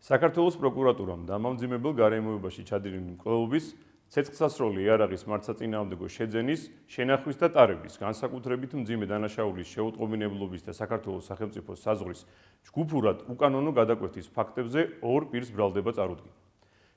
საქართველოს პროკურატურამ დამამძიმებელ გარემოებაში ჩადენილი მკვლელობის ცეცხლსასროლი იარაღის მართლსაწინააღმდეგო შეძენის, შენახვის და ტარების, განსაკუთრებით მძიმე დანაშაულის შეუტყობინებლობის და საქართველოს სახელმწიფოს საზღვრის ჯგუფურად უკანონო გადაკვეთის ფაქტებზე ორ პირს ბრალდება წარუდგინა.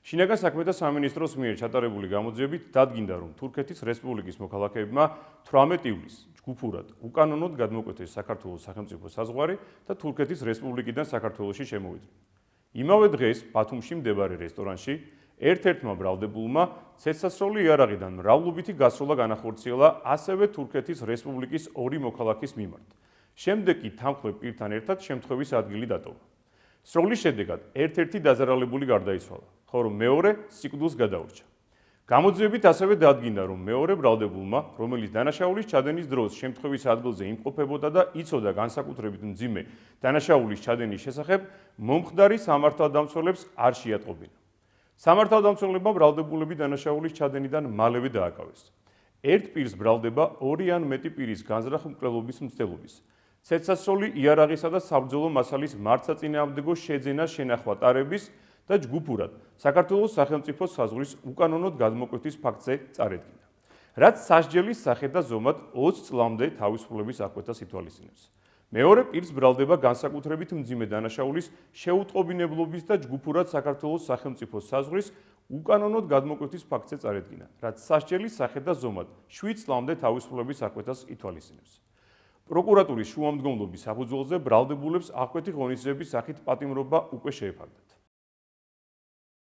შინაგან საქმეთა სამინისტროს მიერ ჩატარებული გამოძიებით დადგინდა, რომ თურქეთის რესპუბლიკის მოქალაქეებმა 18 ივლისს ჯგუფურად უკანონოდ გადმოკვეთეს საქართველოს სახელმწიფო საზღვარი და თურქეთის რესპუბლიკიდან საქართველოში შემოვიდნენ. იმავე დღეს ბათუმში მდებარე რესტორანში ერთ-ერთმა ბრალდებულმა ცეცხლსასროლი იარაღიდან მრავლობითი გასროლა განახორციელა ასევე თურქეთის რესპუბლიკის ორი მოქალაქის მიმართ. შემდეგ კი თანმხლებ პირთან ერთად შემთხვევის ადგილი დატოვა. სროლის შედეგად ერთ-ერთი დაზარალებული გარდაიცვალა, ხოლო მეორე სიკვდილს გადაურჩა. გამოძიებით ასევე დადგინდა, რომ მეორე ბრალდებულმა, რომელიც დანაშაულის ჩადენის დროს შემთხვევის ადგილზე იმყოფებოდა და იცოდა განსაკუთრებით მძიმე დანაშაულის ჩადენის შესახებ, მომხდარი სამართალდამცველებს არ შეატყობინა. სამართალდამცველებმა ბრალდებულები დანაშაულის ჩადენიდან მალევე დააკავეს. ერთ პირს ბრალდება ორი ან მეტი პირის განზრახ მკვლელობის მცდელობის, ცეცხლსასროლი იარაღისა და საბრძოლო მასალის მართლსაწინააღმდეგო შეძენა, შენახვა, ტარების და ჯგუფურად საქართველოს სახელმწიფოს საზღვრის უკანონოდ გადმოკვეთის ფაქტზე წარედგინა, რაც სასჯელის სახე და ზომად 20 წლამდე თავისუფლების აღკვეთას ითვალისწინებს. მეორე პირს ბრალდება განსაკუთრებით მძიმე დანაშაულის შეუტყობინებლობის და ჯგუფურად საქართველოს სახელმწიფოს საზღვრის უკანონოდ გადმოკვეთის ფაქტზე წარედგინა, რაც სასჯელის სახე და ზომად 7 წლამდე თავისუფლების აღკვეთას ითვალისწინებს. პროკურატურის შუამდგომლობის საფუძველზე ბრალდებულებს აღკვეთი ღონისძიების სახით პატიმრობა უკვე შეეფარდათ.